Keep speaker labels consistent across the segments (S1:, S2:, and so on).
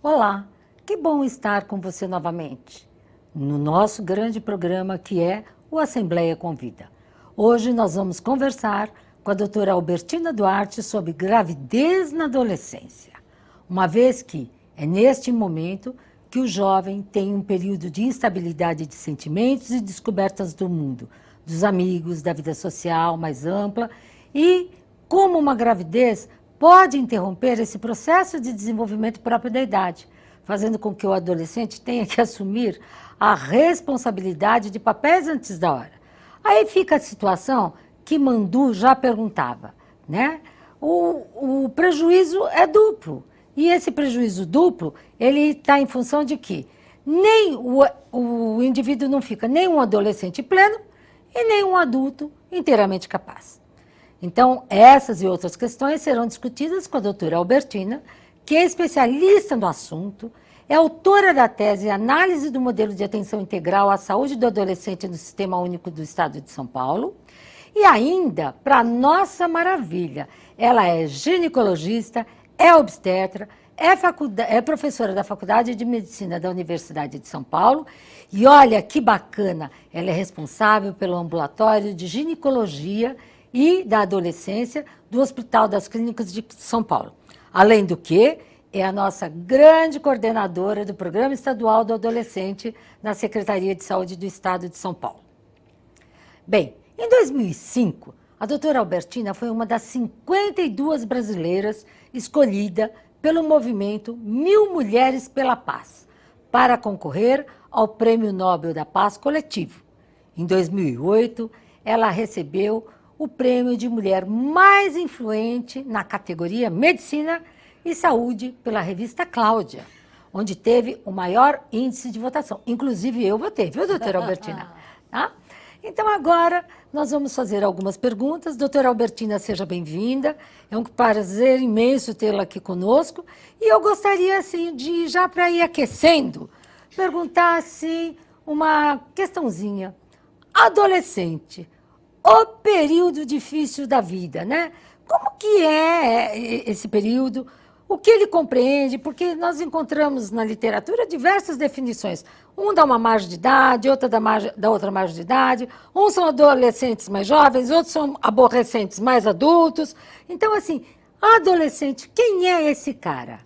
S1: Olá, que bom estar com você novamente no nosso grande programa que é o Assembleia Convida. Hoje nós vamos conversar com a doutora Albertina Duarte sobre gravidez na adolescência, uma vez que é neste momento que o jovem tem um período de instabilidade de sentimentos e descobertas do mundo, dos amigos, da vida social mais ampla e como uma gravidez pode interromper esse processo de desenvolvimento próprio da idade, fazendo com que o adolescente tenha que assumir a responsabilidade de papéis antes da hora. Aí fica a situação que Mandu já perguntava, né? O prejuízo é duplo. E esse prejuízo duplo, ele está em função de que nem o indivíduo não fica nem um adolescente pleno e nem um adulto inteiramente capaz. Então, essas e outras questões serão discutidas com a doutora Albertina, que é especialista no assunto, é autora da tese Análise do Modelo de Atenção Integral à Saúde do Adolescente no Sistema Único do Estado de São Paulo. E ainda, para nossa maravilha, ela é ginecologista, é obstetra, é professora da Faculdade de Medicina da Universidade de São Paulo. E olha que bacana, ela é responsável pelo ambulatório de ginecologia e da adolescência do Hospital das Clínicas de São Paulo. Além do que, é a nossa grande coordenadora do Programa Estadual do Adolescente na Secretaria de Saúde do Estado de São Paulo. Bem, em 2005, a doutora Albertina foi uma das 52 brasileiras escolhida pelo movimento 1000 Mulheres pela Paz para concorrer ao Prêmio Nobel da Paz Coletivo. Em 2008, ela recebeu o prêmio de mulher mais influente na categoria Medicina e Saúde pela revista Cláudia, onde teve o maior índice de votação. Inclusive eu votei, viu, doutora Albertina? Tá? Então agora nós vamos fazer algumas perguntas. Doutora Albertina, seja bem-vinda. É um prazer imenso tê-la aqui conosco. E eu gostaria, assim, de, já para ir aquecendo, perguntar, assim, uma questãozinha. Adolescente, o período difícil da vida, né? Como que é esse período? O que ele compreende? Porque nós encontramos na literatura diversas definições. Um dá uma margem de idade, outra dá outra margem de idade. Uns são adolescentes mais jovens, outros são aborrecentes mais adultos. Então, assim, adolescente, quem é esse cara?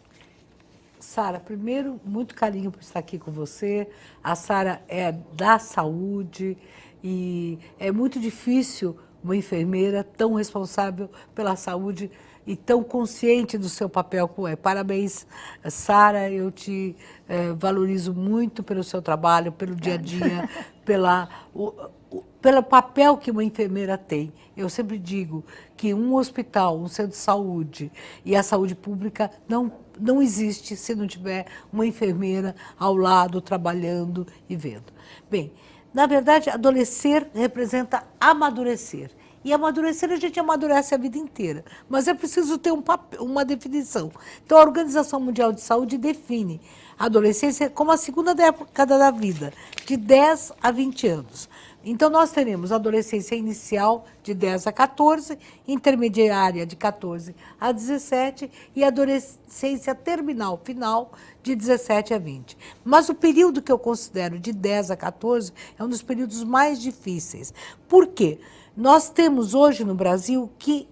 S2: Sara, primeiro, muito carinho por estar aqui com você. A Sara é da saúde e é muito difícil uma enfermeira tão responsável pela saúde e tão consciente do seu papel como é. Parabéns, Sara, eu te valorizo muito pelo seu trabalho, pelo dia a dia, pelo papel que uma enfermeira tem. Eu sempre digo que um hospital, um centro de saúde e a saúde pública não existe se não tiver uma enfermeira ao lado, trabalhando e vendo. Bem, na verdade, adolescer representa amadurecer. E amadurecer, a gente amadurece a vida inteira. Mas é preciso ter uma definição. Então, a Organização Mundial de Saúde define a adolescência como a segunda década da vida, de 10 a 20 anos. Então, nós teremos a adolescência inicial de 10 a 14, intermediária de 14 a 17 e a adolescência terminal, final, de 17 a 20. Mas o período que eu considero de 10 a 14 é um dos períodos mais difíceis. Por quê? Nós temos hoje no Brasil que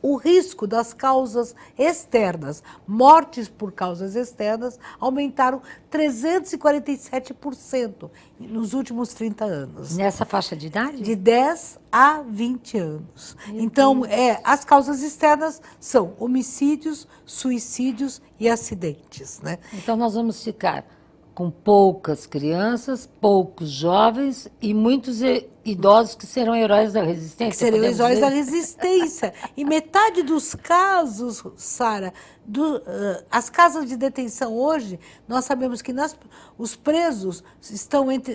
S2: o risco das causas externas, mortes por causas externas, aumentaram 347% nos últimos 30 anos.
S1: Nessa faixa de idade?
S2: De 10 a 20 anos. Então, as causas externas são homicídios, suicídios e acidentes, né?
S1: Então nós vamos ficar com poucas crianças, poucos jovens e muitos idosos que serão heróis da resistência.
S2: Que serão heróis da resistência. E metade dos casos, Sara, as casas de detenção hoje, nós sabemos que os presos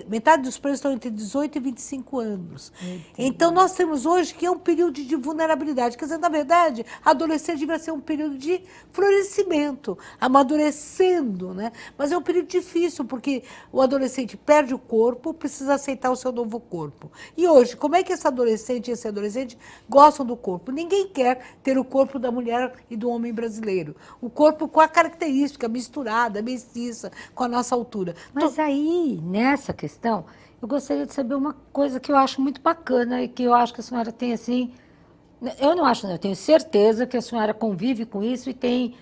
S2: metade dos presos estão entre 18 e 25 anos. Então nós temos hoje que é um período de vulnerabilidade. Quer dizer, na verdade, a adolescência devia ser um período de florescimento, amadurecendo, né? Mas é um período difícil, porque o adolescente perde o corpo, precisa aceitar o seu novo corpo. E hoje, como é que essa adolescente e esse adolescente gostam do corpo? Ninguém quer ter o corpo da mulher e do homem brasileiro. O corpo com a característica misturada, mestiça, com a nossa altura.
S1: Mas aí, nessa questão, eu gostaria de saber uma coisa que eu acho muito bacana e que eu acho que a senhora tem assim. Eu não acho, não, eu tenho certeza que a senhora convive com isso e tem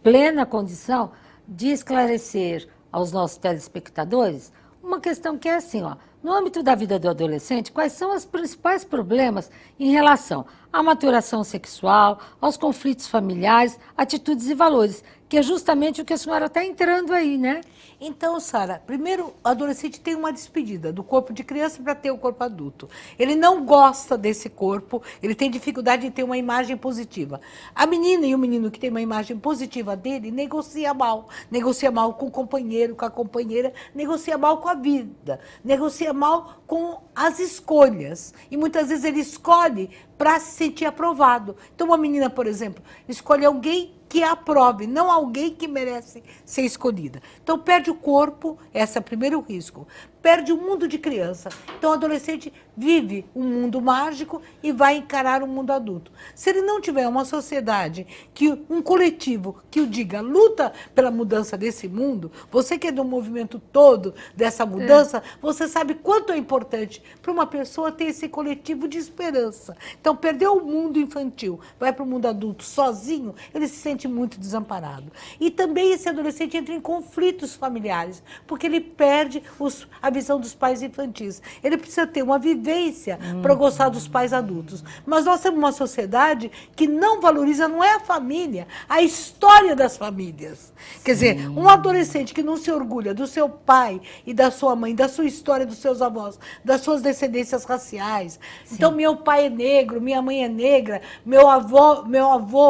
S1: plena condição de esclarecer aos nossos telespectadores uma questão que é assim, ó, no âmbito da vida do adolescente, quais são os principais problemas em relação à maturação sexual, aos conflitos familiares, atitudes e valores, que é justamente o que a senhora está entrando aí, né?
S2: Então, Sara, primeiro, o adolescente tem uma despedida do corpo de criança para ter o corpo adulto. Ele não gosta desse corpo, ele tem dificuldade em ter uma imagem positiva. A menina e o menino que tem uma imagem positiva dele negocia mal com o companheiro, com a companheira, negocia mal com a vida, negocia mal com as escolhas. E muitas vezes ele escolhe para se sentir aprovado. Então, uma menina, por exemplo, escolhe alguém que aprove, não alguém que merece ser escolhida. Então, perde o corpo, esse é o primeiro risco. Perde o mundo de criança. Então, o adolescente vive um mundo mágico e vai encarar o mundo adulto. Se ele não tiver uma sociedade, um coletivo que o diga, luta pela mudança desse mundo, você que é do movimento todo dessa mudança, você sabe quanto é importante para uma pessoa ter esse coletivo de esperança. Então, perdeu o mundo infantil, vai para o mundo adulto sozinho, ele se sente muito desamparado. E também esse adolescente entra em conflitos familiares, porque ele perde a visão dos pais infantis. Ele precisa ter uma vivência para gostar dos pais adultos. Mas nós temos uma sociedade que não valoriza, não é a família, a história das famílias. Quer dizer, um adolescente que não se orgulha do seu pai e da sua mãe, da sua história, dos seus avós, das suas descendências raciais. Sim. Então, meu pai é negro, minha mãe é negra, meu avô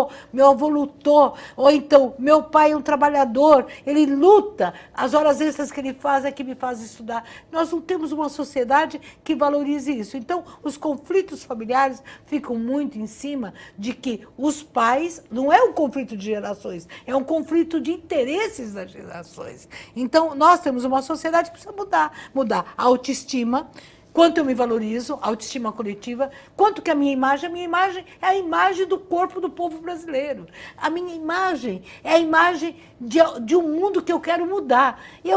S2: lutou, ou então, meu pai é um trabalhador, ele luta, as horas extras que ele faz é que me faz estudar. Nós não temos uma sociedade que valorize isso. Então, os conflitos familiares ficam muito em cima de que os pais, não é um conflito de gerações, é um conflito de interesses das gerações. Então, nós temos uma sociedade que precisa mudar a autoestima, quanto eu me valorizo, a autoestima coletiva, quanto que a minha imagem é a imagem do corpo do povo brasileiro. A minha imagem é a imagem de um mundo que eu quero mudar. E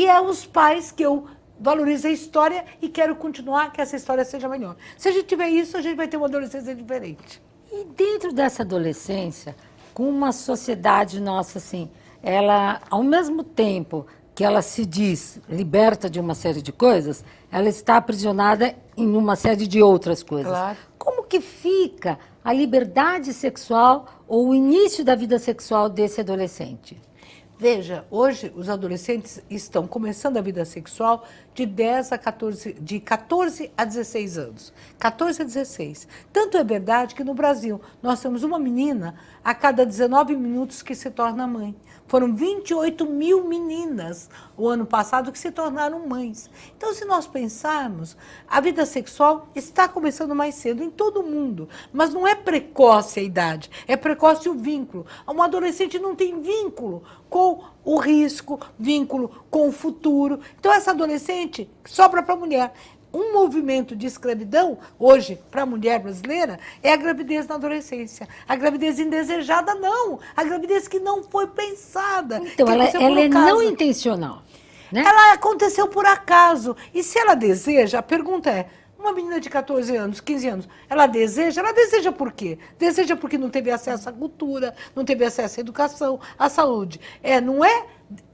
S2: é os pais que eu valorizo a história e quero continuar que essa história seja melhor. Se a gente tiver isso, a gente vai ter uma adolescência diferente.
S1: E dentro dessa adolescência, com uma sociedade nossa assim, ela, ao mesmo tempo que ela se diz liberta de uma série de coisas, ela está aprisionada em uma série de outras coisas.
S2: Claro.
S1: Como que fica a liberdade sexual ou o início da vida sexual desse adolescente?
S2: Veja, hoje os adolescentes estão começando a vida sexual de 14 a 16 anos. 14 a 16. Tanto é verdade que no Brasil nós temos uma menina a cada 19 minutos que se torna mãe. Foram 28 mil meninas o ano passado que se tornaram mães. Então, se nós pensarmos, a vida sexual está começando mais cedo em todo o mundo. Mas não é precoce a idade, é precoce o vínculo. Um adolescente não tem vínculo com o risco, vínculo com o futuro. Então, essa adolescente sobra para a mulher. Um movimento de escravidão, hoje, para a mulher brasileira, é a gravidez na adolescência. A gravidez indesejada, não. A gravidez que não foi pensada.
S1: Então, ela é não intencional, né?
S2: Ela aconteceu por acaso. E se ela deseja, a pergunta é, uma menina de 14 anos, 15 anos, ela deseja por quê? Deseja porque não teve acesso à cultura, não teve acesso à educação, à saúde. Não é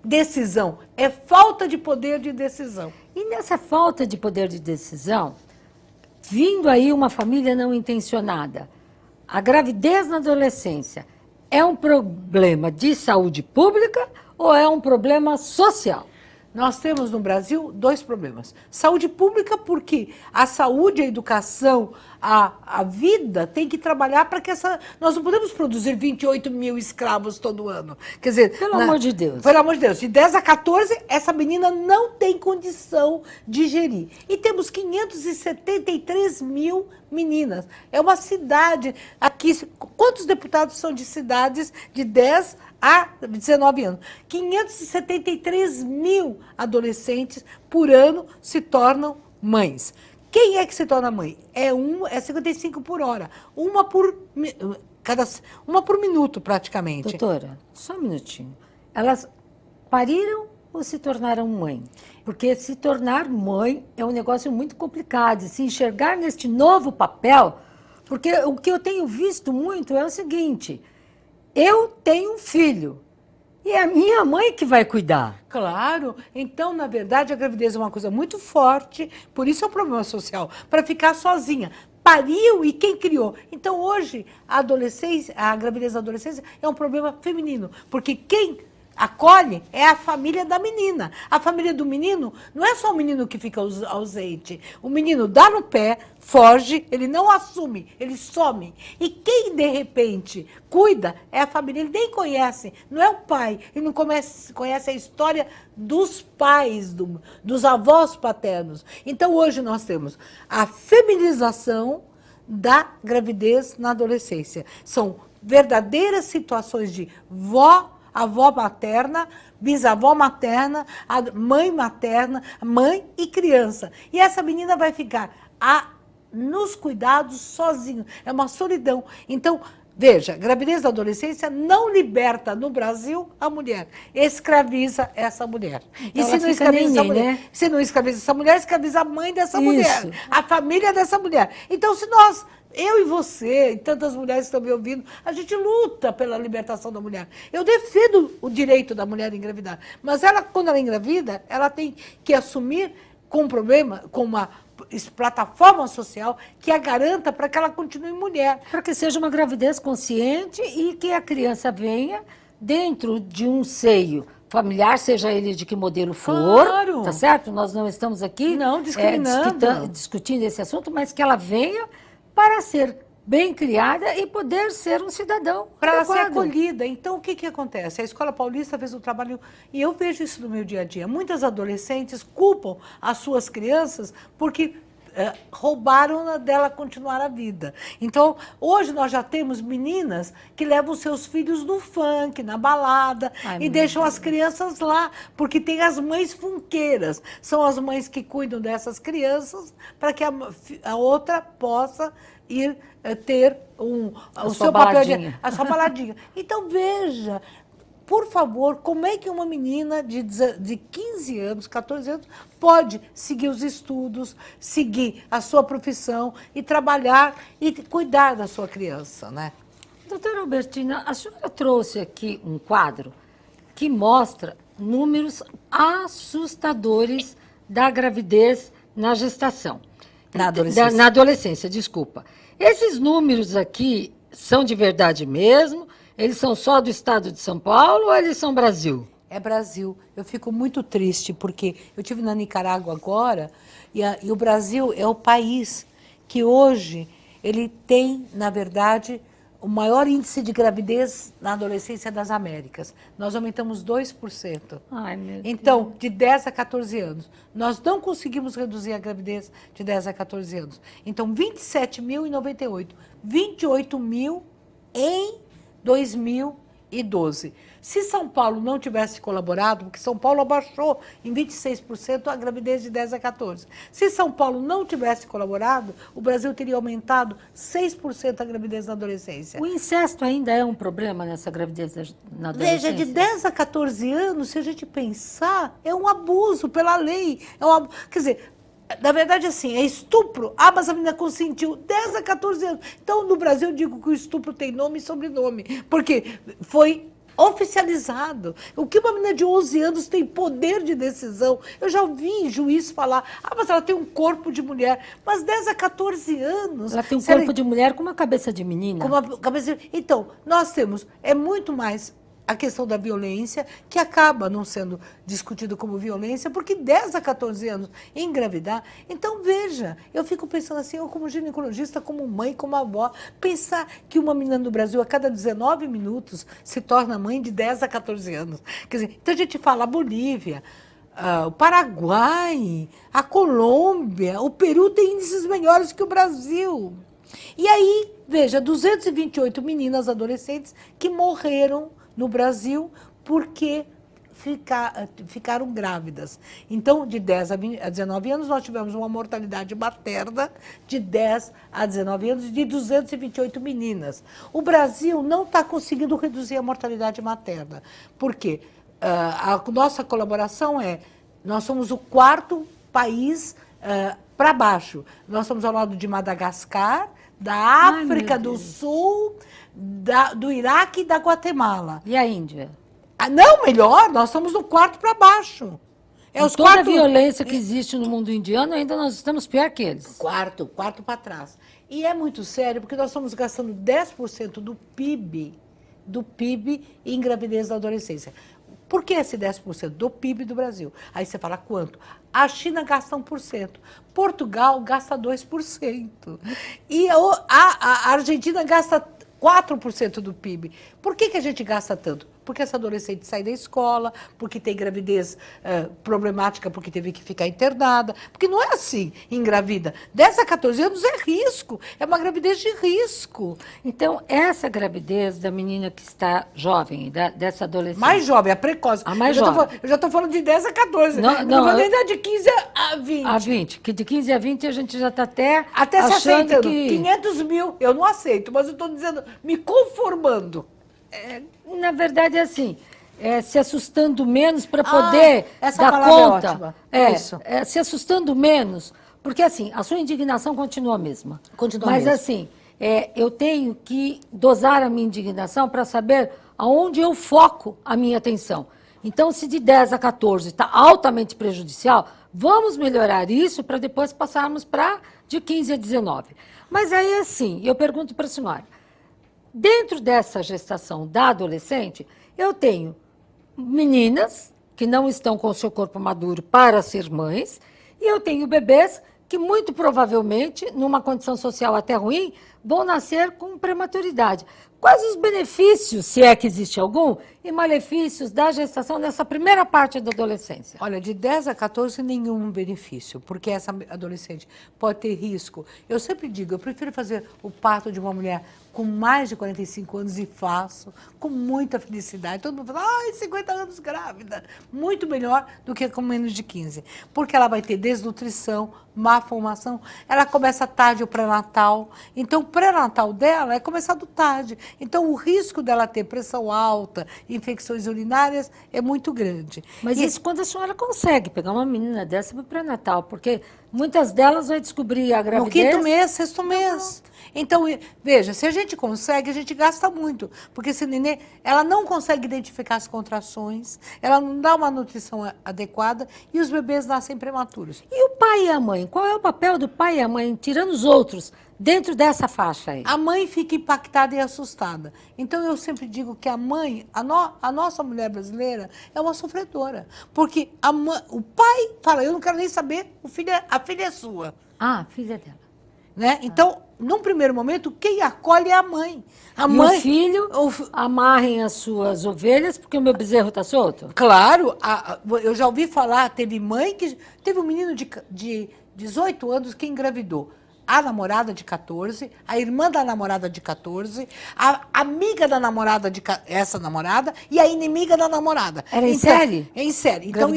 S2: decisão, é falta de poder de decisão.
S1: E nessa falta de poder de decisão, vindo aí uma família não intencionada, a gravidez na adolescência é um problema de saúde pública ou é um problema social?
S2: Nós temos no Brasil dois problemas. Saúde pública, porque a saúde, a educação, a vida tem que trabalhar para que nós não podemos produzir 28 mil escravos todo ano. Quer dizer,
S1: pelo amor de Deus.
S2: Pelo amor de Deus. De 10 a 14, essa menina não tem condição de gerir. E temos 573 mil meninas. É uma cidade aqui. Quantos deputados são de cidades de 10 a 19 anos? 573 mil adolescentes por ano se tornam mães. Quem é que se torna mãe? É 55 por hora. Uma por minuto, praticamente.
S1: Doutora, só um minutinho. Elas pariram ou se tornaram mãe? Porque se tornar mãe é um negócio muito complicado. Se enxergar neste novo papel, porque o que eu tenho visto muito é o seguinte: eu tenho um filho e é a minha mãe que vai cuidar.
S2: Claro. Então, na verdade, a gravidez é uma coisa muito forte, por isso é um problema social, para ficar sozinha. Pariu e quem criou? Então, hoje, a gravidez da adolescência é um problema feminino, porque quem acolhe é a família da menina. A família do menino não é só o menino que fica ausente. O menino dá no pé, foge, ele não assume, ele some. E quem, de repente, cuida é a família. Ele nem conhece, não é o pai. Ele não conhece a história dos pais, dos avós paternos. Então, hoje nós temos a feminização da gravidez na adolescência. São verdadeiras situações de avó materna, bisavó materna, a mãe materna, mãe e criança. E essa menina vai ficar nos cuidados sozinho. É uma solidão. Então, veja, gravidez da adolescência não liberta no Brasil a mulher, escraviza essa mulher.
S1: Então,
S2: e se não escraviza essa mulher,
S1: né?
S2: se não escraviza essa mulher, escraviza a mãe dessa
S1: Isso.
S2: mulher, a família dessa mulher. Então, se nós, eu e você, e tantas mulheres que estão me ouvindo, a gente luta pela libertação da mulher. Eu defendo o direito da mulher a engravidar, mas ela, quando ela engravida, ela tem que assumir com um problema, com uma plataforma social que a garanta para que ela continue mulher.
S1: Para que seja uma gravidez consciente e que a criança venha dentro de um seio familiar, seja ele de que modelo for,
S2: Claro.
S1: tá certo? Nós não estamos aqui
S2: Não, discriminando.
S1: discutindo esse assunto, mas que ela venha para ser bem criada e poder ser um cidadão
S2: Para ela ser
S1: adequado.
S2: acolhida. Então, o que acontece? A Escola Paulista fez um trabalho, e eu vejo isso no meu dia a dia. Muitas adolescentes culpam as suas crianças porque roubaram dela continuar a vida. Então, hoje nós já temos meninas que levam seus filhos no funk, na balada, e deixam as crianças lá, porque tem as mães funqueiras. São as mães que cuidam dessas crianças para que a outra possa ir ter o seu papel a sua baladinha. Então, veja, por favor, como é que uma menina de 15 anos, 14 anos, pode seguir os estudos, seguir a sua profissão e trabalhar e cuidar da sua criança, né?
S1: Doutora Albertina, a senhora trouxe aqui um quadro que mostra números assustadores da gravidez na gestação.
S2: Na adolescência.
S1: Na adolescência, desculpa. Esses números aqui são de verdade mesmo? Eles são só do estado de São Paulo ou eles são Brasil?
S2: É Brasil. Eu fico muito triste porque eu estive na Nicarágua agora e o Brasil é o país que hoje ele tem, na verdade, o maior índice de gravidez na adolescência das Américas. Nós aumentamos 2%.
S1: Ai, meu Deus.
S2: Então, de 10 a 14 anos. Nós não conseguimos reduzir a gravidez de 10 a 14 anos. Então, 27.098. 28.000 em 2012. Se São Paulo não tivesse colaborado, porque São Paulo abaixou em 26% a gravidez de 10 a 14. Se São Paulo não tivesse colaborado, o Brasil teria aumentado 6% a gravidez na adolescência.
S1: O incesto ainda é um problema nessa gravidez na adolescência?
S2: Veja, de 10 a 14 anos, se a gente pensar, é um abuso pela lei. Quer dizer, na verdade, assim, é estupro. Mas a menina consentiu 10 a 14 anos. Então, no Brasil, eu digo que o estupro tem nome e sobrenome, porque foi oficializado. O que uma menina de 11 anos tem poder de decisão? Eu já ouvi juiz falar, mas ela tem um corpo de mulher. Mas 10 a 14 anos...
S1: Ela tem um corpo de mulher com uma cabeça de menina.
S2: Com uma cabeça... Então, nós temos... É muito mais a questão da violência, que acaba não sendo discutido como violência, porque 10 a 14 anos engravidar. Então, veja, eu fico pensando assim, eu como ginecologista, como mãe, como avó, pensar que uma menina no Brasil, a cada 19 minutos, se torna mãe de 10 a 14 anos. Quer dizer, então a gente fala a Bolívia, o Paraguai, a Colômbia, o Peru tem índices melhores que o Brasil. E aí, veja, 228 meninas adolescentes que morreram no Brasil porque ficaram grávidas. Então, de 10 a 19 anos, nós tivemos uma mortalidade materna de 10 a 19 anos de 228 meninas. O Brasil não está conseguindo reduzir a mortalidade materna. Por quê? A nossa colaboração nós somos o 4º país para baixo. Nós somos ao lado de Madagascar, da África do Sul, do Iraque e da Guatemala.
S1: E a Índia?
S2: Não, melhor, nós estamos no 4º para baixo.
S1: Toda a violência que existe no mundo indiano, ainda nós estamos pior que eles.
S2: 4º para trás. E é muito sério, porque nós estamos gastando 10% do PIB em gravidez da adolescência. Por que esse 10% do PIB do Brasil? Aí você fala quanto? A China gasta 1%, Portugal gasta 2%, e a Argentina gasta 4% do PIB. Por que a gente gasta tanto? Porque essa adolescente sai da escola, porque tem gravidez problemática, porque teve que ficar internada, porque não é assim, engravida. 10 a 14 anos é risco, é uma gravidez de risco.
S1: Então, essa gravidez da menina que está jovem, dessa adolescente...
S2: Mais jovem, a precoce.
S1: A mais jovem.
S2: Eu já estou falando de 10 a 14, não estou falando ainda de 15 a 20.
S1: A 20, que de 15 a 20 a gente já está até
S2: se
S1: achando
S2: aceitando.
S1: que...
S2: 500 mil, eu não aceito, mas eu estou dizendo, me conformando.
S1: Na verdade, é assim, se assustando menos para poder dar conta.
S2: Isso.
S1: Se assustando menos, porque assim, a sua indignação continua a mesma.
S2: Continua
S1: Mas
S2: mesmo.
S1: assim, eu tenho que dosar a minha indignação para saber aonde eu foco a minha atenção. Então, se de 10 a 14 está altamente prejudicial, vamos melhorar isso para depois passarmos para de 15 a 19. Mas aí, assim, eu pergunto para a senhora, dentro dessa gestação da adolescente, eu tenho meninas que não estão com o seu corpo maduro para ser mães, e eu tenho bebês que muito provavelmente, numa condição social até ruim, vão nascer com prematuridade. Quais os benefícios, se é que existe algum, e malefícios da gestação nessa primeira parte da adolescência?
S2: Olha, de 10 a 14, nenhum benefício, porque essa adolescente pode ter risco. Eu sempre digo, eu prefiro fazer o parto de uma mulher com mais de 45 anos e faço, com muita felicidade. Todo mundo fala, 50 anos grávida. Muito melhor do que com menos de 15. Porque ela vai ter desnutrição, má formação, ela começa tarde o pré-natal. Então, o pré-natal dela é começado tarde. Então, o risco dela ter pressão alta, infecções urinárias, é muito grande.
S1: Mas isso quando a senhora consegue pegar uma menina dessa para o pré-natal, porque muitas delas vai descobrir a gravidez...
S2: No 5º mês, 6º mês. Então, veja, se a gente consegue, a gente gasta muito. Porque esse nenê, ela não consegue identificar as contrações, ela não dá uma nutrição adequada e os bebês nascem prematuros.
S1: E o pai e a mãe? Qual é o papel do pai e a mãe, tirando os outros, dentro dessa faixa aí?
S2: A mãe fica impactada e assustada. Então, eu sempre digo que a mãe, a nossa mulher brasileira, é uma sofredora. Porque o pai fala, eu não quero nem saber, a filha é sua.
S1: Ah, a filha dela.
S2: Né? Então, num primeiro momento, quem acolhe é a mãe.
S1: E o filho, amarrem as suas ovelhas, porque o meu bezerro está solto?
S2: Claro, eu já ouvi falar, teve um menino de 18 anos que engravidou. A namorada de 14, a irmã da namorada de 14, a amiga da namorada essa namorada e a inimiga da namorada.
S1: Era em série?
S2: Em série.
S1: Então,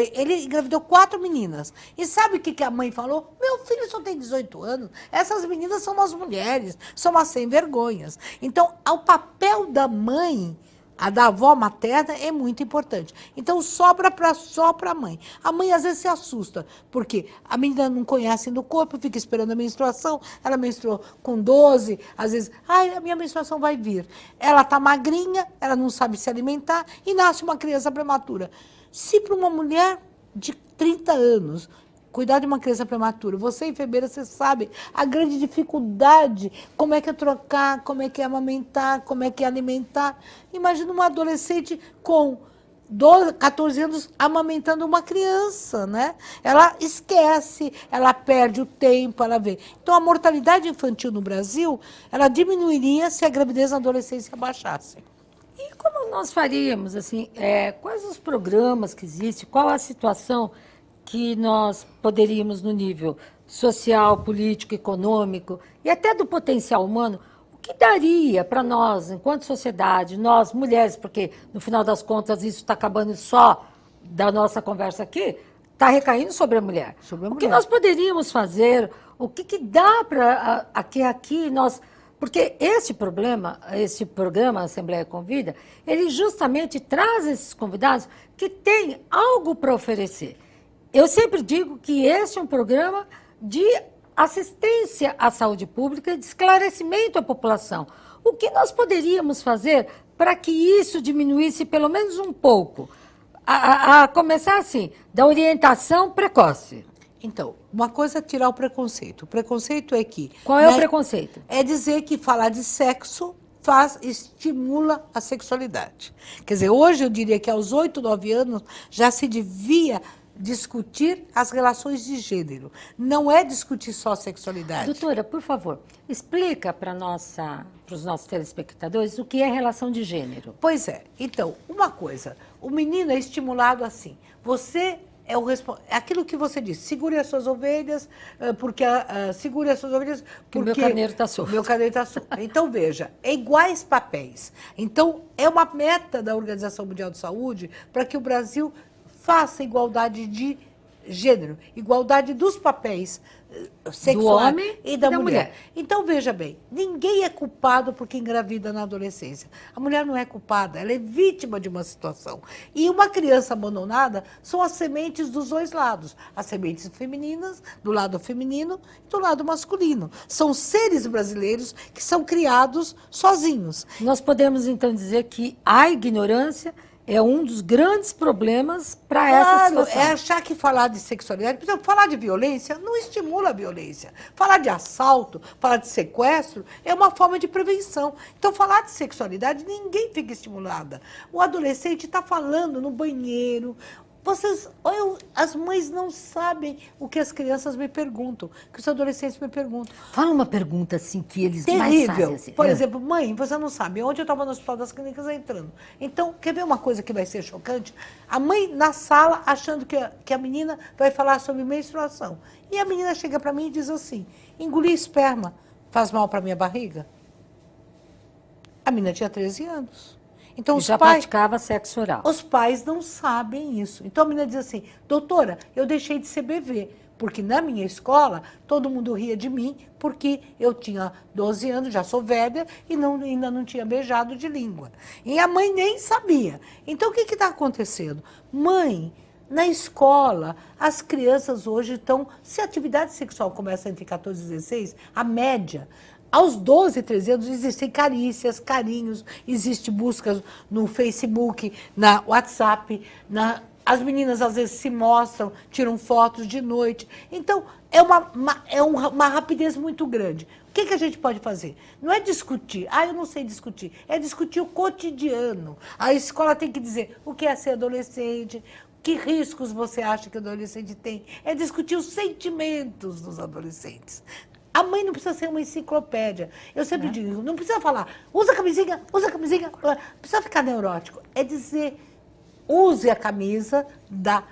S2: ele engravidou 4 meninas. E sabe o que a mãe falou? Meu filho só tem 18 anos. Essas meninas são umas mulheres, são umas sem vergonhas. Então, o papel da mãe, a da avó materna, é muito importante. Então, sobra só para a mãe. A mãe, às vezes, se assusta, porque a menina não conhece do corpo, fica esperando a menstruação, ela menstruou com 12, às vezes, a minha menstruação vai vir. Ela está magrinha, ela não sabe se alimentar e nasce uma criança prematura. Se para uma mulher de 30 anos... Cuidar de uma criança prematura. Você, enfermeira, você sabe a grande dificuldade, como é que é trocar, como é que é amamentar, como é que é alimentar. Imagina uma adolescente com 12, 14 anos amamentando uma criança, né? Ela esquece, ela perde o tempo, ela vê. Então, a mortalidade infantil no Brasil, ela diminuiria se a gravidez na adolescência baixasse.
S1: E como nós faríamos, assim, quais os programas que existem, qual a situação que nós poderíamos, no nível social, político, econômico e até do potencial humano, o que daria para nós, enquanto sociedade, nós mulheres, porque no final das contas isso está acabando só da nossa conversa aqui, está recaindo sobre a mulher.
S2: Sobre a
S1: o
S2: mulher.
S1: que nós poderíamos fazer, o que dá para aqui nós... Porque esse programa Assembleia Convida, ele justamente traz esses convidados que têm algo para oferecer. Eu sempre digo que esse é um programa de assistência à saúde pública e de esclarecimento à população. O que nós poderíamos fazer para que isso diminuísse pelo menos um pouco? A começar assim, da orientação precoce.
S2: Então, uma coisa é tirar o preconceito. O preconceito é que...
S1: Qual é o preconceito?
S2: É dizer que falar de sexo estimula a sexualidade. Quer dizer, hoje eu diria que aos 8, 9 anos já se devia discutir as relações de gênero. Não é discutir só sexualidade.
S1: Doutora, por favor, explica para os nossos telespectadores o que é relação de gênero.
S2: Pois é. Então, uma coisa, o menino é estimulado assim. Você é aquilo que você disse, segure as suas ovelhas, segure as suas ovelhas porque
S1: o meu carneiro está solto.
S2: Meu carneiro está solto. Então, veja, é iguais papéis. Então, é uma meta da Organização Mundial de Saúde para que o Brasil faça igualdade de gênero, igualdade dos papéis sexuais
S1: do homem
S2: e da mulher. Então, veja bem, ninguém é culpado porque engravida na adolescência. A mulher não é culpada, ela é vítima de uma situação. E uma criança abandonada são as sementes dos dois lados. As sementes femininas, do lado feminino e do lado masculino. São seres brasileiros que são criados sozinhos.
S1: Nós podemos, então, dizer que a ignorância é um dos grandes problemas para essa situação.
S2: É achar que falar de sexualidade, por exemplo, falar de violência não estimula a violência. Falar de assalto, falar de sequestro é uma forma de prevenção. Então, falar de sexualidade, ninguém fica estimulada. O adolescente está falando no banheiro. As mães não sabem o que as crianças me perguntam, que os adolescentes me perguntam.
S1: Fala uma pergunta assim que eles
S2: Terrível.
S1: mais fazem. Assim.
S2: Por exemplo, mãe, você não sabe, ontem eu estava no Hospital das Clínicas entrando. Então, quer ver uma coisa que vai ser chocante? A mãe na sala achando que a menina vai falar sobre menstruação. E a menina chega para mim e diz assim, engolir esperma faz mal para minha barriga? A menina tinha 13 anos. Então,
S1: já praticava sexo oral.
S2: Os pais não sabem isso. Então a menina diz assim, doutora, eu deixei de ser bebê, porque na minha escola todo mundo ria de mim, porque eu tinha 12 anos, já sou velha, e ainda não tinha beijado de língua. E a mãe nem sabia. Então o que está acontecendo? Mãe, na escola, as crianças hoje estão... Se a atividade sexual começa entre 14 e 16, a média... Aos 12, 13 anos existem carícias, carinhos, existe buscas no Facebook, na WhatsApp, as meninas às vezes se mostram, tiram fotos de noite. Então, é uma rapidez muito grande. O que a gente pode fazer? Não é discutir, eu não sei discutir, é discutir o cotidiano. A escola tem que dizer o que é ser adolescente, que riscos você acha que o adolescente tem. É discutir os sentimentos dos adolescentes. A mãe não precisa ser uma enciclopédia. Eu sempre digo, não precisa falar, usa camisinha, não precisa ficar neurótico. É dizer, use a camisa da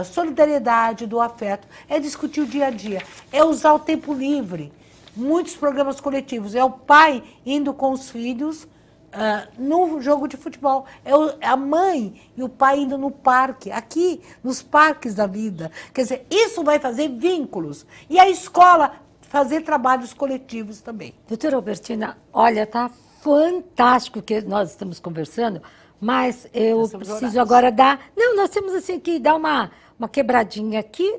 S2: solidariedade, do afeto. É discutir o dia a dia. É usar o tempo livre. Muitos programas coletivos. É o pai indo com os filhos no jogo de futebol. É a mãe e o pai indo no parque, aqui, nos parques da vida. Quer dizer, isso vai fazer vínculos. E a escola... fazer trabalhos coletivos também.
S1: Doutora Albertina, olha, tá fantástico que nós estamos conversando, mas eu preciso agora dar... Não, nós temos assim que dar uma quebradinha aqui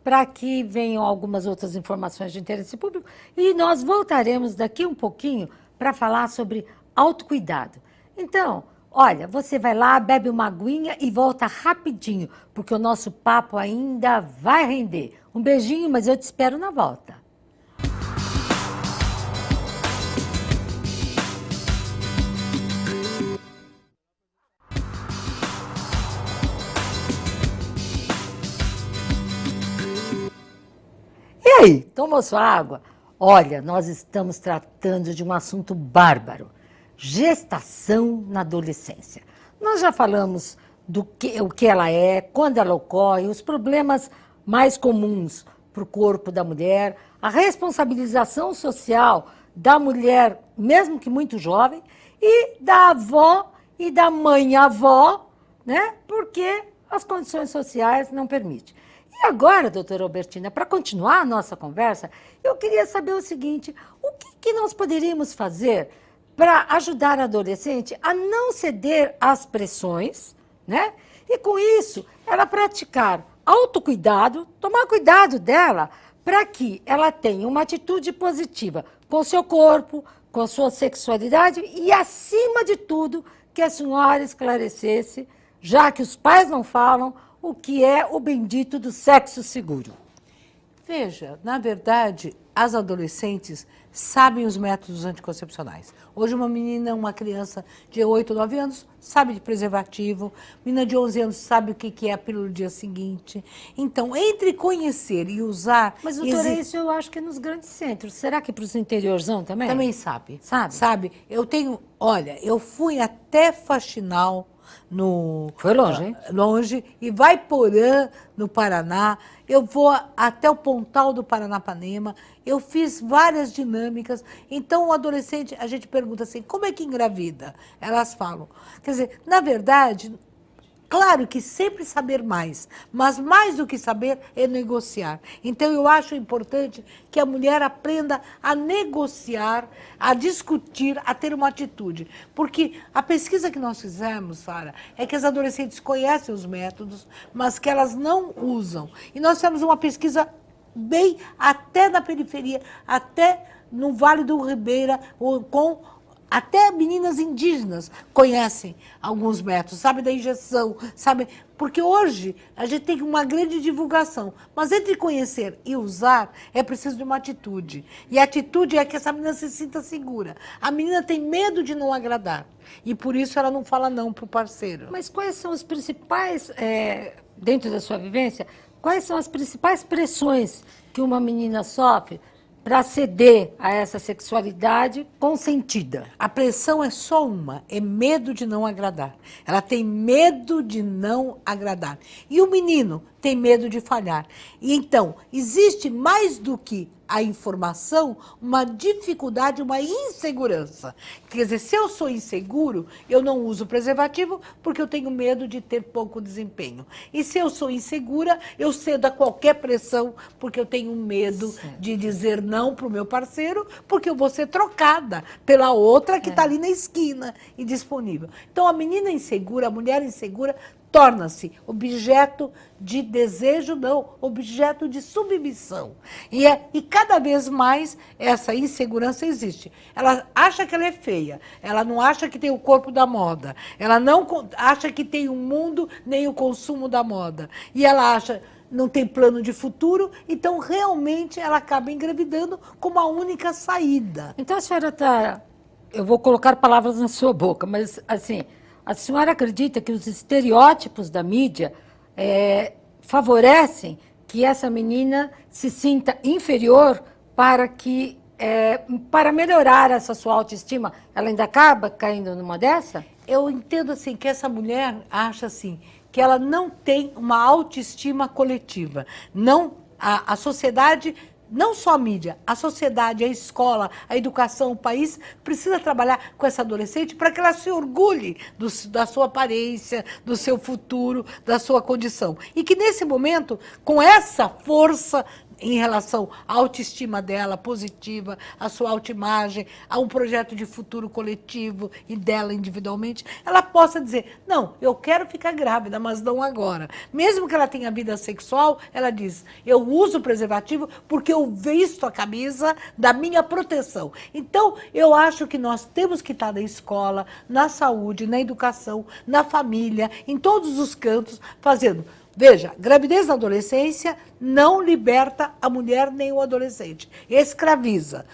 S1: para que venham algumas outras informações de interesse público e nós voltaremos daqui um pouquinho para falar sobre autocuidado. Então, olha, você vai lá, bebe uma aguinha e volta rapidinho, porque o nosso papo ainda vai render. Um beijinho, mas eu te espero na volta. E aí, tomou sua água? Olha, nós estamos tratando de um assunto bárbaro, gestação na adolescência. Nós já falamos o que ela é, quando ela ocorre, os problemas mais comuns para o corpo da mulher, a responsabilização social da mulher, mesmo que muito jovem, e da avó e da mãe-avó, né? Porque as condições sociais não permitem. E agora, doutora Albertina, para continuar a nossa conversa, eu queria saber o seguinte, o que nós poderíamos fazer para ajudar a adolescente a não ceder às pressões, né? E com isso, ela praticar autocuidado, tomar cuidado dela, para que ela tenha uma atitude positiva com o seu corpo, com a sua sexualidade e, acima de tudo, que a senhora esclarecesse, já que os pais não falam, o que é o bendito do sexo seguro.
S2: Veja, na verdade, as adolescentes sabem os métodos anticoncepcionais. Hoje uma menina, uma criança de 8, 9 anos, sabe de preservativo, menina de 11 anos sabe o que é a pílula no dia seguinte. Então, entre conhecer e usar...
S1: Mas, doutora, isso eu acho que é nos grandes centros. Será que para os interiorzão também?
S2: Também sabe.
S1: Sabe?
S2: Sabe. Eu tenho... Olha, eu fui até Faxinal,
S1: Foi longe, hein?
S2: Longe, e vai Porã, no Paraná, eu vou até o Pontal do Paranapanema, eu fiz várias dinâmicas, então o adolescente, a gente pergunta assim, como é que engravida? Elas falam, quer dizer, na verdade, claro que sempre saber mais, mas mais do que saber é negociar. Então eu acho importante que a mulher aprenda a negociar, a discutir, a ter uma atitude. Porque a pesquisa que nós fizemos, Sara, é que as adolescentes conhecem os métodos, mas que elas não usam. E nós fizemos uma pesquisa bem até na periferia, até no Vale do Ribeira, com... Até meninas indígenas conhecem alguns métodos, sabe da injeção, sabe? Porque hoje a gente tem uma grande divulgação, mas entre conhecer e usar é preciso de uma atitude. E a atitude é que essa menina se sinta segura. A menina tem medo de não agradar e por isso ela não fala não para o parceiro.
S1: Mas quais são os principais, dentro da sua vivência, quais são as principais pressões que uma menina sofre para ceder a essa sexualidade consentida?
S2: A pressão é só uma, é medo de não agradar. Ela tem medo de não agradar. E o menino tem medo de falhar. E então, existe mais do que a informação, uma dificuldade, uma insegurança. Quer dizer, se eu sou inseguro, eu não uso preservativo porque eu tenho medo de ter pouco desempenho. E se eu sou insegura, eu cedo a qualquer pressão porque eu tenho medo de dizer não para o meu parceiro, porque eu vou ser trocada pela outra que está ali na esquina e disponível. Então, a menina insegura, a mulher insegura, torna-se objeto de desejo, não, objeto de submissão. E cada vez mais essa insegurança existe. Ela acha que ela é feia, ela não acha que tem o corpo da moda, ela não acha que tem o mundo nem o consumo da moda. E ela acha... não tem plano de futuro, então realmente ela acaba engravidando como a única saída.
S1: Então a senhora está... Eu vou colocar palavras na sua boca, mas assim... A senhora acredita que os estereótipos da mídia favorecem que essa menina se sinta inferior para que, para melhorar essa sua autoestima, ela ainda acaba caindo numa dessa?
S2: Eu entendo assim que essa mulher acha assim que ela não tem uma autoestima coletiva, não a sociedade. Não só a mídia, a sociedade, a escola, a educação, o país precisa trabalhar com essa adolescente para que ela se orgulhe da sua aparência, do seu futuro, da sua condição. E que nesse momento, com essa força em relação à autoestima dela, positiva, à sua autoimagem, a um projeto de futuro coletivo e dela individualmente, ela possa dizer, não, eu quero ficar grávida, mas não agora. Mesmo que ela tenha vida sexual, ela diz, eu uso preservativo porque eu visto a camisa da minha proteção. Então, eu acho que nós temos que estar na escola, na saúde, na educação, na família, em todos os cantos, fazendo... Veja, gravidez na adolescência não liberta a mulher nem o adolescente, escraviza.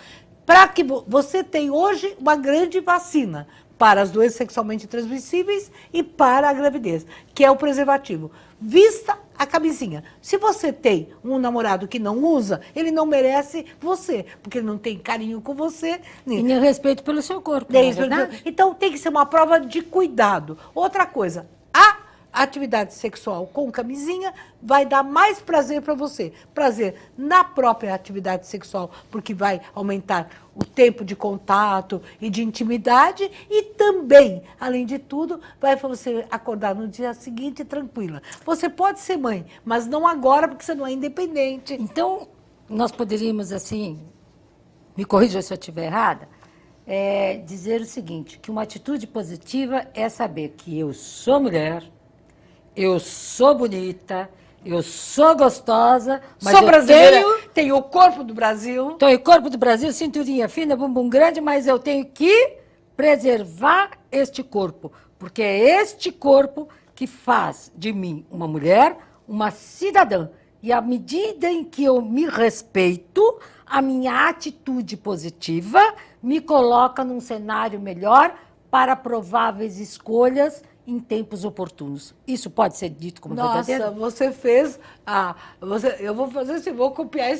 S2: Para que você tem hoje uma grande vacina para as doenças sexualmente transmissíveis e para a gravidez, que é o preservativo. Vista a camisinha. Se você tem um namorado que não usa, ele não merece você, porque ele não tem carinho com você.
S1: E nem respeito pelo seu corpo, não é verdade?
S2: Então tem que ser uma prova de cuidado. Outra coisa, atividade sexual com camisinha vai dar mais prazer para você. Prazer na própria atividade sexual, porque vai aumentar o tempo de contato e de intimidade e também, além de tudo, vai para você acordar no dia seguinte tranquila. Você pode ser mãe, mas não agora, porque você não é independente.
S1: Então, nós poderíamos, assim, me corrija se eu estiver errada, dizer o seguinte, que uma atitude positiva é saber que eu sou mulher, eu sou bonita, eu sou gostosa, mas
S2: sou brasileira,
S1: eu
S2: tenho o corpo do Brasil.
S1: tenho o corpo do Brasil, cinturinha fina, bumbum grande, mas eu tenho que preservar este corpo, porque é este corpo que faz de mim uma mulher, uma cidadã. E à medida em que eu me respeito, a minha atitude positiva me coloca num cenário melhor para prováveis escolhas em tempos oportunos. Isso pode ser dito como verdadeiro?
S2: Nossa, você fez. Eu vou fazer assim, vou copiar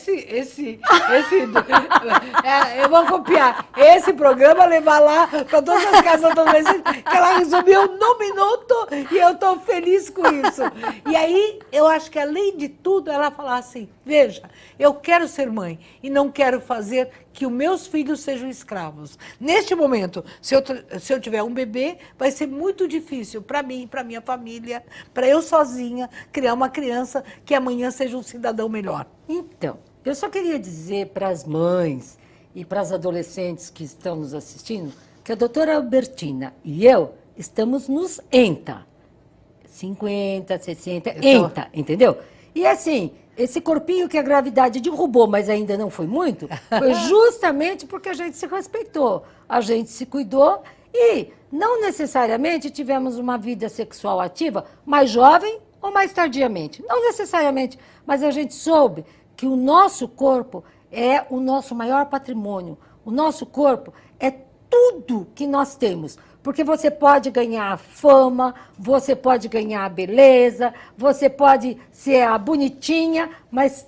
S2: eu vou copiar esse programa, levar lá para todas as casas adolescentes, que ela resumiu num minuto e eu estou feliz com isso. E aí, eu acho que além de tudo, ela falar assim: veja, eu quero ser mãe e não quero fazer que os meus filhos sejam escravos. Neste momento, se eu tiver um bebê, vai ser muito difícil para mim, para minha família, para eu sozinha criar uma criança que amanhã seja um cidadão melhor.
S1: Então, eu só queria dizer para as mães e para as adolescentes que estão nos assistindo que a doutora Albertina e eu estamos nos ENTA. 50, 60, ENTA, entendeu? E assim, esse corpinho que a gravidade derrubou, mas ainda não foi muito, foi justamente porque a gente se respeitou, a gente se cuidou e não necessariamente tivemos uma vida sexual ativa mais jovem ou mais tardiamente. Não necessariamente, mas a gente soube que o nosso corpo é o nosso maior patrimônio. O nosso corpo é tudo que nós temos. Porque você pode ganhar fama, você pode ganhar beleza, você pode ser a bonitinha, mas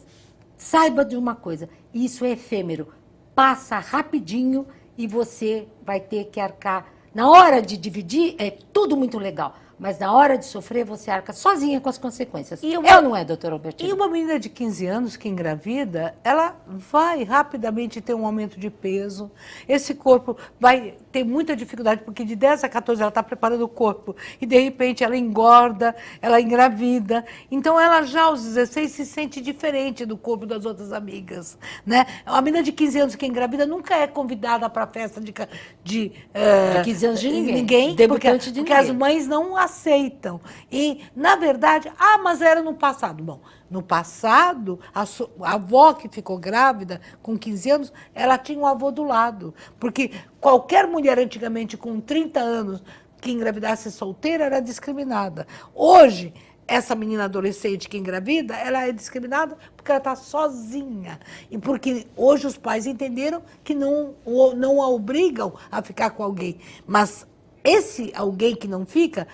S1: saiba de uma coisa, isso é efêmero, passa rapidinho e você vai ter que arcar. Na hora de dividir, é tudo muito legal, mas na hora de sofrer, você arca sozinha com as consequências. É ou não é, doutora Albertina?
S2: E uma menina de 15 anos que engravida, ela vai rapidamente ter um aumento de peso. Esse corpo vai ter muita dificuldade, porque de 10 a 14 ela está preparando o corpo. E, de repente, ela engorda, ela engravida. Então, ela já aos 16 se sente diferente do corpo das outras amigas. Né? Uma menina de 15 anos que engravida nunca é convidada para a festa de
S1: 15 anos de ninguém.
S2: Porque as mães não aceitam. E, na verdade, mas era no passado. Bom, no passado, a avó que ficou grávida com 15 anos, ela tinha um avô do lado. Porque qualquer mulher antigamente com 30 anos que engravidasse solteira era discriminada. Hoje, essa menina adolescente que engravida, ela é discriminada porque ela está sozinha. E porque hoje os pais entenderam que não a obrigam a ficar com alguém. Mas esse alguém que não fica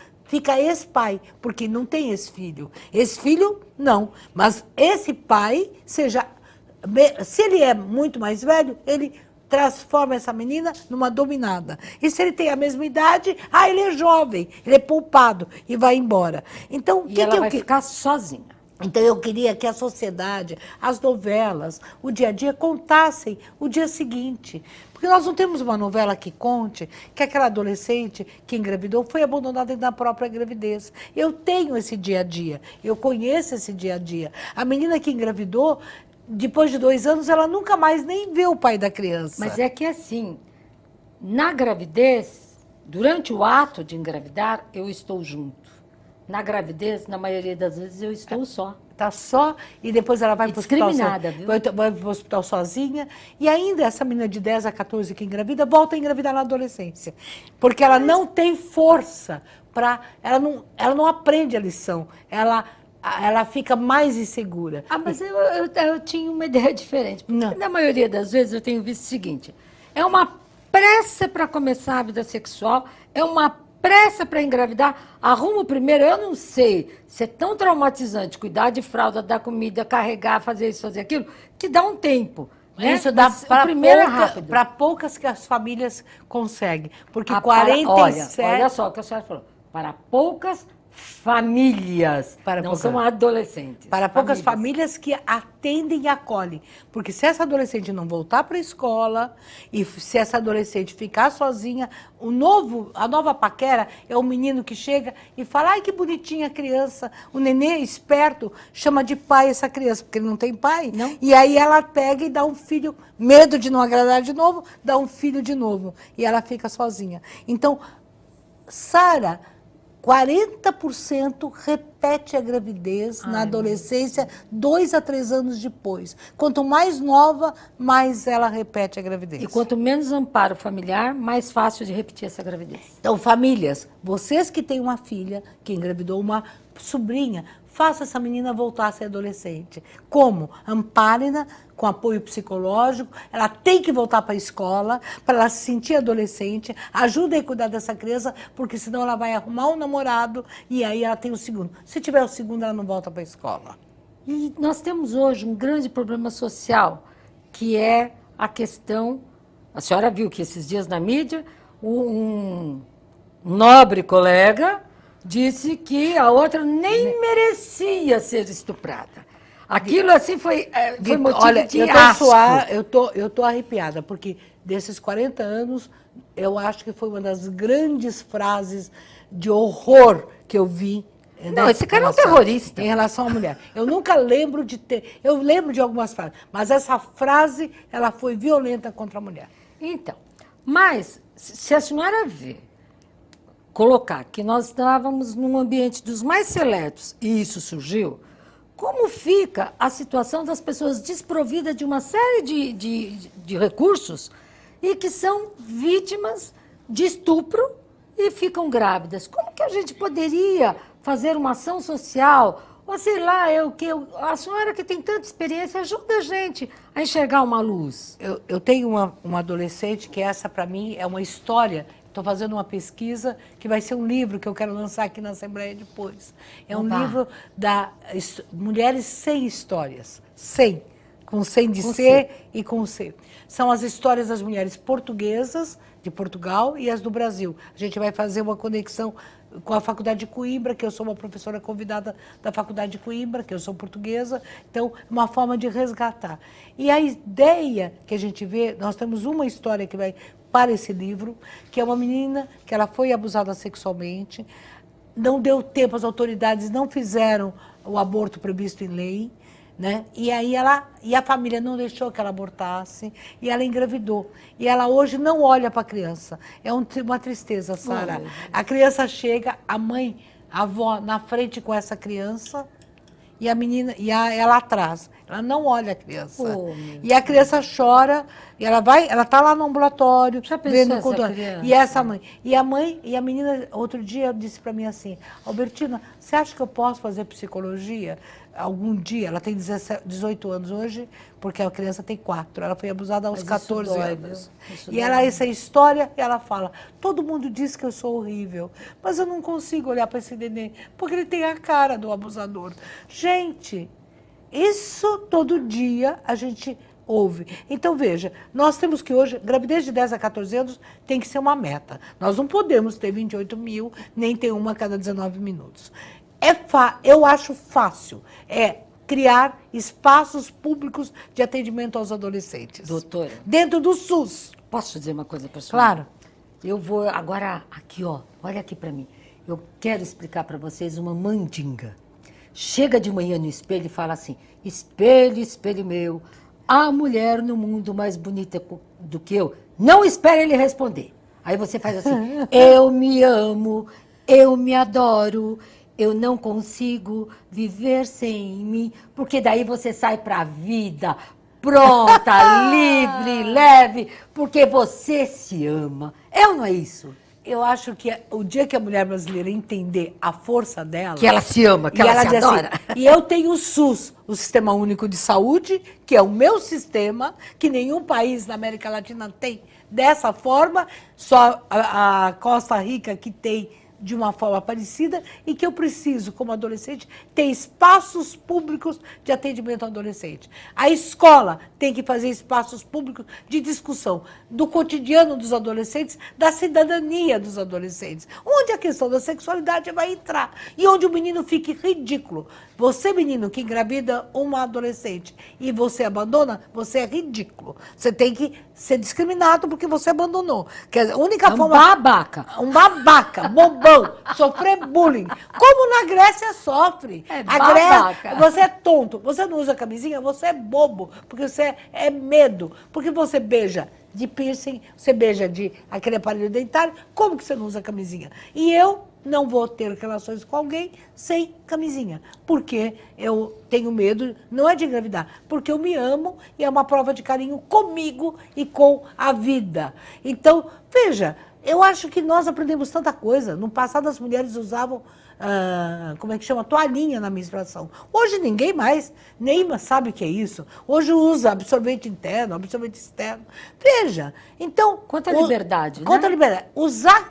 S2: ex-pai, porque não tem ex-filho. Ex-filho, não. Mas esse pai, se ele é muito mais velho, ele transforma essa menina numa dominada. E se ele tem a mesma idade, ele é jovem, ele é poupado e vai embora. Então,
S1: ela vai ficar sozinha.
S2: Então, eu queria que a sociedade, as novelas, o dia a dia contassem o dia seguinte. Porque nós não temos uma novela que conte que aquela adolescente que engravidou foi abandonada na própria gravidez. Eu tenho esse dia a dia, eu conheço esse dia a dia. A menina que engravidou, depois de 2 anos, ela nunca mais nem vê o pai da criança.
S1: Mas é que assim, na gravidez, durante o ato de engravidar, eu estou junto. Na gravidez, na maioria das vezes, eu estou só.
S2: Está só, e depois ela vai para o hospital,
S1: vai
S2: para o hospital sozinha. E ainda essa menina de 10 a 14 que engravida, volta a engravidar na adolescência. Porque ela não tem força para... Ela não aprende a lição. Ela fica mais insegura.
S1: Mas eu tinha uma ideia diferente. Porque na maioria das vezes eu tenho visto o seguinte, é uma pressa para começar a vida sexual, é uma pressa para engravidar, arruma primeiro, eu não sei se é tão traumatizante cuidar de fralda, dar comida, carregar, fazer isso, fazer aquilo, que dá um tempo. Né?
S2: Isso dá para poucas que as famílias conseguem. Porque 47...
S1: Olha só o que a senhora falou. Para poucas famílias,
S2: Para
S1: não
S2: poucas-
S1: são adolescentes.
S2: Para poucas famílias que atendem e acolhem. Porque se essa adolescente não voltar para a escola e se essa adolescente ficar sozinha, a nova paquera é o menino que chega e fala, ai, que bonitinha a criança. O nenê esperto chama de pai essa criança, porque ele não tem pai.
S1: Não.
S2: E aí ela pega e dá um filho, medo de não agradar de novo, dá um filho de novo. E ela fica sozinha. Então, Sara, 40% repete a gravidez na adolescência 2 a 3 anos depois. Quanto mais nova, mais ela repete a gravidez.
S1: E quanto menos amparo familiar, mais fácil de repetir essa gravidez.
S2: Então, famílias, vocês que têm uma filha que engravidou, uma sobrinha, faça essa menina voltar a ser adolescente. Como? Amparem-na com apoio psicológico, ela tem que voltar para a escola, para ela se sentir adolescente, ajudem a cuidar dessa criança, porque senão ela vai arrumar um namorado e aí ela tem o segundo. Se tiver o segundo, ela não volta para a escola.
S1: E nós temos hoje um grande problema social, que é a questão... A senhora viu que esses dias na mídia, um nobre colega disse que a outra nem merecia ser estuprada. Aquilo assim foi motivo
S2: Olha,
S1: de asco.
S2: eu tô arrepiada, porque desses 40 anos, eu acho que foi uma das grandes frases de horror que eu vi.
S1: Não, esse cara é um terrorista.
S2: Em relação à mulher. Eu nunca lembro de ter... Eu lembro de algumas frases, mas essa frase, ela foi violenta contra a mulher.
S1: Então, mas se a senhora colocar que nós estávamos num ambiente dos mais seletos e isso surgiu, como fica a situação das pessoas desprovidas de uma série de recursos e que são vítimas de estupro e ficam grávidas? Como que a gente poderia fazer uma ação social? Ou sei lá, a senhora que tem tanta experiência, ajuda a gente a enxergar uma luz.
S2: Eu tenho uma adolescente que essa, para mim, é uma história. Estou fazendo uma pesquisa que vai ser um livro que eu quero lançar aqui na Assembleia depois. É um livro da Mulheres Sem Histórias. 100, com 100 de C e com C. São as histórias das mulheres portuguesas, de Portugal, e as do Brasil. A gente vai fazer uma conexão com a Faculdade de Coimbra, que eu sou uma professora convidada da Faculdade de Coimbra, que eu sou portuguesa, então, uma forma de resgatar. E a ideia que a gente vê, nós temos uma história que vai para esse livro, que é uma menina que ela foi abusada sexualmente, não deu tempo, as autoridades não fizeram o aborto previsto em lei, né? E aí a família não deixou que ela abortasse e ela engravidou. E ela hoje não olha para a criança. É uma tristeza, Sara. A criança chega, a mãe, a avó na frente com essa criança e a menina ela atrás. Ela não olha a criança. E a criança chora, e ela tá lá no ambulatório, vendo o controle. E essa mãe. E a menina, outro dia, disse para mim assim, Albertina, você acha que eu posso fazer psicologia? Algum dia, ela tem 18 anos hoje, porque a criança tem 4. Ela foi abusada aos 14 anos. E essa história, ela fala, todo mundo diz que eu sou horrível, mas eu não consigo olhar para esse neném, porque ele tem a cara do abusador. Gente, isso todo dia a gente ouve. Então, veja, nós temos que hoje, gravidez de 10 a 14 anos tem que ser uma meta. Nós não podemos ter 28 mil, nem ter uma a cada 19 minutos. Eu acho fácil, criar espaços públicos de atendimento aos adolescentes.
S1: Doutora.
S2: Dentro do SUS.
S1: Posso dizer uma coisa para a senhora?
S2: Claro.
S1: Eu vou agora, aqui ó, olha aqui para mim. Eu quero explicar para vocês uma mandinga. Chega de manhã no espelho e fala assim, espelho, espelho meu, há mulher no mundo mais bonita do que eu. Não espere ele responder. Aí você faz assim, eu me amo, eu me adoro, eu não consigo viver sem mim, porque daí você sai para a vida pronta, livre, leve, porque você se ama. É ou não é isso?
S2: Eu acho que o dia que a mulher brasileira entender a força dela...
S1: Que ela se ama, que ela se adora.
S2: Assim, e eu tenho o SUS, o Sistema Único de Saúde, que é o meu sistema, que nenhum país na América Latina tem dessa forma, só a Costa Rica que tem de uma forma parecida e que eu preciso, como adolescente, ter espaços públicos de atendimento ao adolescente. A escola tem que fazer espaços públicos de discussão do cotidiano dos adolescentes, da cidadania dos adolescentes, onde a questão da sexualidade vai entrar e onde o menino fique ridículo. Você, menino, que engravida uma adolescente e você abandona, você é ridículo. Você tem que ser discriminado porque você abandonou. Quer dizer, a única forma...
S1: babaca.
S2: Um babaca, bobão, sofrer bullying. Como na Grécia sofre.
S1: Babaca.
S2: Você é tonto, você não usa camisinha, você é bobo, porque você é medo. Porque você beija de piercing, você beija de aquele aparelho dentário, como que você não usa camisinha? E eu não vou ter relações com alguém sem camisinha, porque eu tenho medo, não é de engravidar, porque eu me amo e é uma prova de carinho comigo e com a vida. Então, veja, eu acho que nós aprendemos tanta coisa. No passado as mulheres usavam, como é que chama? Toalhinha na menstruação. Hoje ninguém mais, nem sabe o que é isso. Hoje usa absorvente interno, absorvente externo. Veja, então...
S1: Quanto à liberdade,
S2: quanto à liberdade.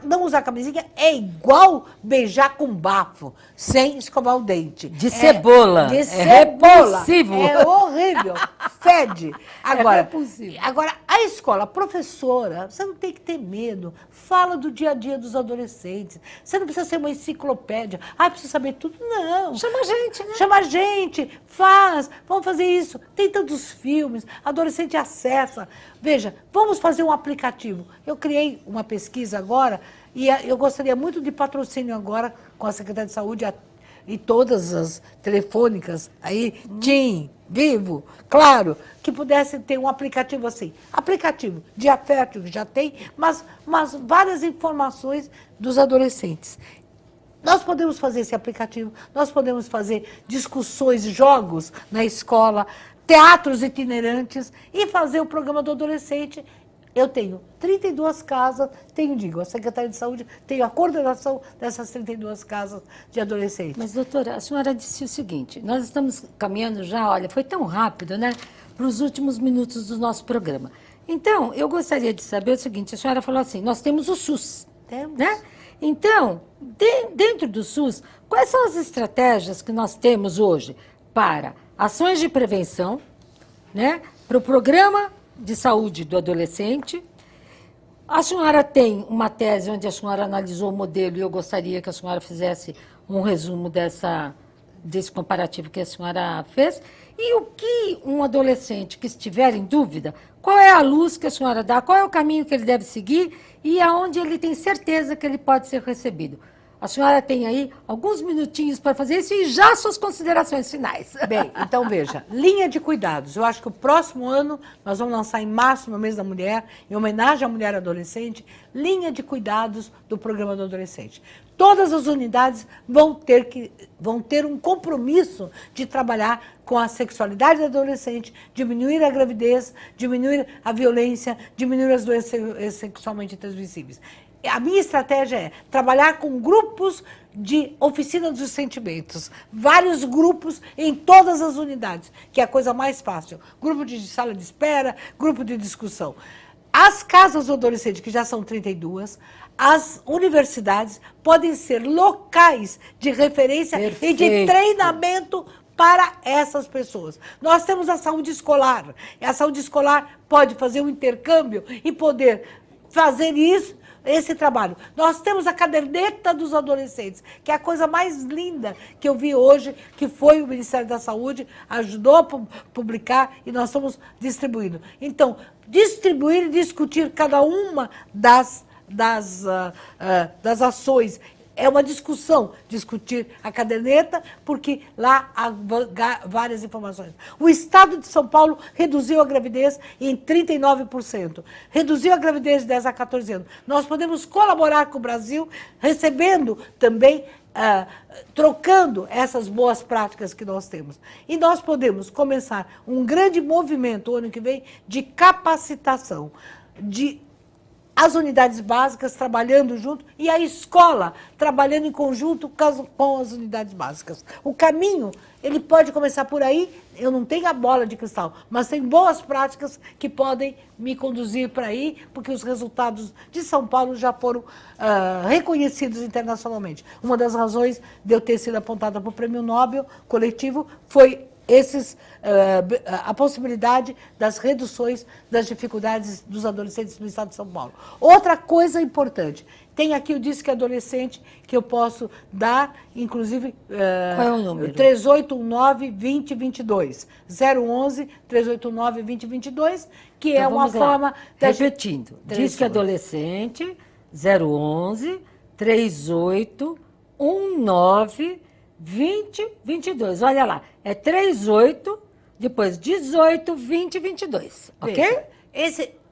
S2: Não usar camisinha é igual beijar com bafo, sem escovar o dente.
S1: De cebola.
S2: De cebola.
S1: Repulsivo.
S2: É horrível. Fede. Agora,
S1: repulsivo.
S2: agora, a escola, a professora, você não tem que ter medo. Fala do dia a dia dos adolescentes. Você não precisa ser uma enciclopédia. Ah, precisa saber tudo. Não.
S1: Chama a gente, né?
S2: Chama a gente, vamos fazer isso. Tem tantos filmes, adolescente acessa. Veja, vamos fazer um aplicativo. Eu criei uma pesquisa agora e eu gostaria muito de patrocínio agora com a Secretaria de Saúde e todas as telefônicas aí, TIM, Vivo, Claro, que pudesse ter um aplicativo assim. Aplicativo de afeto, que já tem, mas várias informações dos adolescentes. Nós podemos fazer esse aplicativo, nós podemos fazer discussões, jogos na escola, teatros itinerantes e fazer o programa do adolescente. Eu tenho 32 casas, a Secretaria de Saúde, tenho a coordenação dessas 32 casas de adolescentes.
S1: Mas, doutora, a senhora disse o seguinte, nós estamos caminhando já, olha, foi tão rápido, né, para os últimos minutos do nosso programa. Então, eu gostaria de saber o seguinte, a senhora falou assim, nós temos o SUS,
S2: Temos.
S1: né? Então, dentro do SUS, quais são as estratégias que nós temos hoje para ações de prevenção, né, para o programa de saúde do adolescente? A senhora tem uma tese onde a senhora analisou o modelo e eu gostaria que a senhora fizesse um resumo desse comparativo que a senhora fez. E o que um adolescente que estiver em dúvida, qual é a luz que a senhora dá, qual é o caminho que ele deve seguir e aonde ele tem certeza que ele pode ser recebido? A senhora tem aí alguns minutinhos para fazer isso e já suas considerações finais.
S2: Bem, então veja, linha de cuidados. Eu acho que o próximo ano nós vamos lançar em março, no mês da mulher, em homenagem à mulher adolescente, linha de cuidados do programa do adolescente. Todas as unidades vão ter um compromisso de trabalhar com a sexualidade do adolescente, diminuir a gravidez, diminuir a violência, diminuir as doenças sexualmente transmissíveis. A minha estratégia é trabalhar com grupos de oficina dos sentimentos, vários grupos em todas as unidades, que é a coisa mais fácil. Grupo de sala de espera, grupo de discussão. As casas do adolescente, que já são 32, as universidades podem ser locais de referência e de treinamento para essas pessoas. Nós temos a saúde escolar. E a saúde escolar pode fazer um intercâmbio e poder fazer esse trabalho. Nós temos a caderneta dos adolescentes, que é a coisa mais linda que eu vi hoje, que foi o Ministério da Saúde, ajudou a publicar e nós estamos distribuindo. Então, distribuir e discutir cada uma das ações. É uma discussão, discutir a caderneta, porque lá há várias informações. O Estado de São Paulo reduziu a gravidez em 39%. Reduziu a gravidez de 10 a 14 anos. Nós podemos colaborar com o Brasil, recebendo também, trocando essas boas práticas que nós temos. E nós podemos começar um grande movimento, o ano que vem, de capacitação, de as unidades básicas trabalhando junto e a escola trabalhando em conjunto com as unidades básicas. O caminho, ele pode começar por aí, eu não tenho a bola de cristal, mas tem boas práticas que podem me conduzir para aí, porque os resultados de São Paulo já foram reconhecidos internacionalmente. Uma das razões de eu ter sido apontada para o Prêmio Nobel coletivo foi a possibilidade das reduções das dificuldades dos adolescentes do estado de São Paulo. Outra coisa importante, tem aqui o Disque Adolescente, que eu posso dar, inclusive,
S1: qual é o número?
S2: 3819-2022, 011-3819-2022, que então, é uma forma...
S1: Repetindo, Disque Adolescente, 011-3819-2022. 2022, olha lá, é 38, depois 18, 20, 22, ok?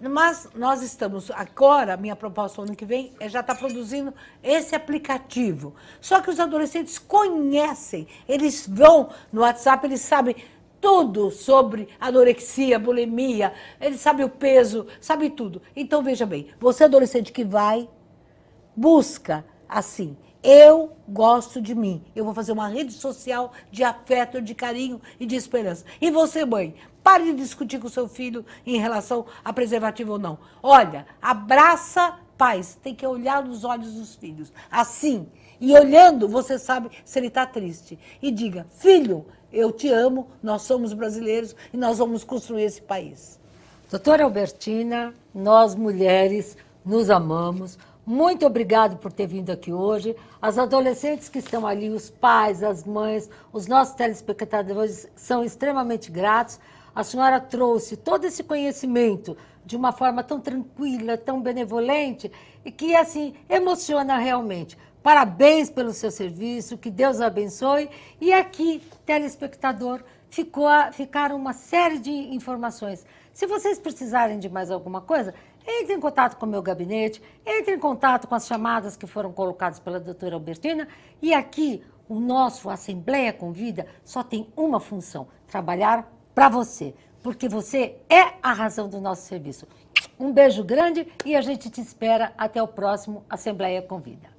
S2: Mas nós estamos, agora, minha proposta ano que vem, já está produzindo esse aplicativo. Só que os adolescentes conhecem, eles vão no WhatsApp, eles sabem tudo sobre anorexia, bulimia, eles sabem o peso, sabem tudo. Então, veja bem, você adolescente que vai, busca assim... Eu gosto de mim. Eu vou fazer uma rede social de afeto, de carinho e de esperança. E você, mãe, pare de discutir com seu filho em relação a preservativo ou não. Olha, abraça pais. Tem que olhar nos olhos dos filhos. Assim. E olhando, você sabe se ele está triste. E diga, filho, eu te amo, nós somos brasileiros e nós vamos construir esse país.
S1: Doutora Albertina, nós mulheres nos amamos. Muito obrigado por ter vindo aqui hoje. As adolescentes que estão ali, os pais, as mães, os nossos telespectadores são extremamente gratos. A senhora trouxe todo esse conhecimento de uma forma tão tranquila, tão benevolente e que, assim, emociona realmente. Parabéns pelo seu serviço, que Deus abençoe. E aqui, telespectador, ficaram uma série de informações. Se vocês precisarem de mais alguma coisa, entre em contato com o meu gabinete, entre em contato com as chamadas que foram colocadas pela doutora Albertina. E aqui, o nosso Assembleia Convida só tem uma função, trabalhar para você, porque você é a razão do nosso serviço. Um beijo grande e a gente te espera até o próximo Assembleia Convida.